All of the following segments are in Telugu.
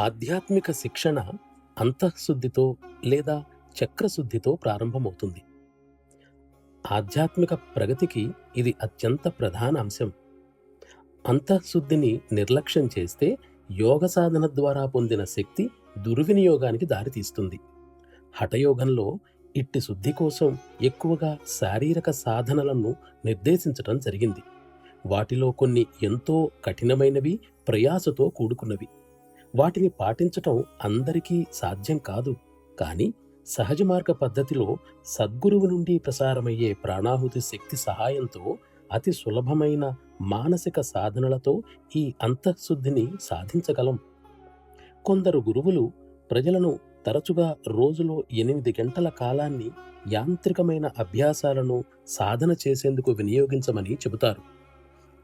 ఆధ్యాత్మిక శిక్షణ అంతఃశుద్ధితో లేదా చక్రశుద్ధితో ప్రారంభమవుతుంది. ఆధ్యాత్మిక ప్రగతికి ఇది అత్యంత ప్రధాన అంశం. అంతఃశుద్ధిని నిర్లక్ష్యం చేస్తే యోగ సాధన ద్వారా పొందిన శక్తి దుర్వినియోగానికి దారితీస్తుంది. హఠయోగంలో ఇట్టి శుద్ధి కోసం ఎక్కువగా శారీరక సాధనలను నిర్దేశించటం జరిగింది. వాటిలో కొన్ని ఎంతో కఠినమైనవి, ప్రయాసతో కూడుకున్నవి. వాటిని పాటించటం అందరికీ సాధ్యం కాదు. కానీ సహజ మార్గ పద్ధతిలో సద్గురువు నుండి ప్రసారమయ్యే ప్రాణాహుతి శక్తి సహాయంతో అతి సులభమైన మానసిక సాధనలతో ఈ అంతఃశుద్ధిని సాధించగలం. కొందరు గురువులు ప్రజలను తరచుగా రోజులో 8 గంటల కాలాన్ని యాంత్రికమైన అభ్యాసాలను సాధన చేసేందుకు వినియోగించమని చెబుతారు.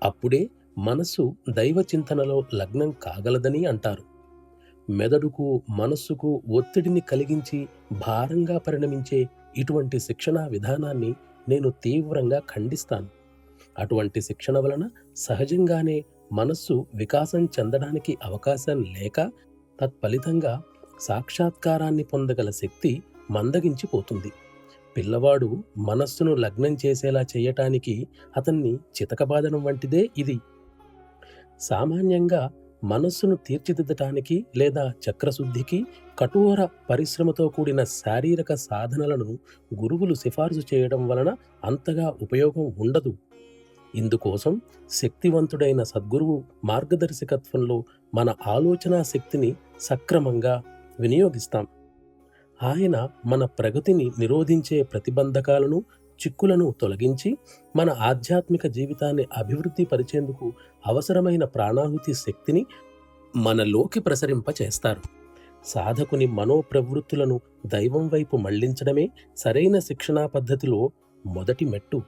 అప్పుడే మనస్సు దైవ చింతనలో లగ్నం కాగలదని అంటారు. మెదడుకు, మనస్సుకు ఒత్తిడిని కలిగించి భారంగా పరిణమించే ఇటువంటి శిక్షణా విధానాన్ని నేను తీవ్రంగా ఖండిస్తాను. అటువంటి శిక్షణ వలన సహజంగానే మనస్సు వికాసం చెందడానికి అవకాశం లేక తత్ఫలితంగా సాక్షాత్కారాన్ని పొందగల శక్తి మందగించిపోతుంది. పిల్లవాడు మనస్సును లగ్నం చేసేలా చేయటానికి అతన్ని చితకబాదడం వంటిదే ఇది. సామాన్యంగా మనస్సును తీర్చిదిద్దటానికి లేదా చక్రశుద్ధికి కఠోర పరిశ్రమతో కూడిన శారీరక సాధనలను గురువులు సిఫార్సు చేయడం వలన అంతగా ఉపయోగం ఉండదు. ఇందుకోసం శక్తివంతుడైన సద్గురువు మార్గదర్శకత్వంలో మన ఆలోచనా శక్తిని సక్రమంగా వినియోగిస్తాం. ఆయన మన ప్రగతిని నిరోధించే ప్రతిబంధకాలను, చిక్కులను తొలగించి మన ఆధ్యాత్మిక జీవితాన్ని అభివృద్ధి పరిచేందుకు అవసరమైన ప్రాణాహుతి శక్తిని మనలోకి ప్రసరింపచేస్తారు. సాధకుని మనోప్రవృత్తులను దైవం వైపు మళ్లించడమే సరైన శిక్షణా పద్ధతిలో మొదటి మెట్టు.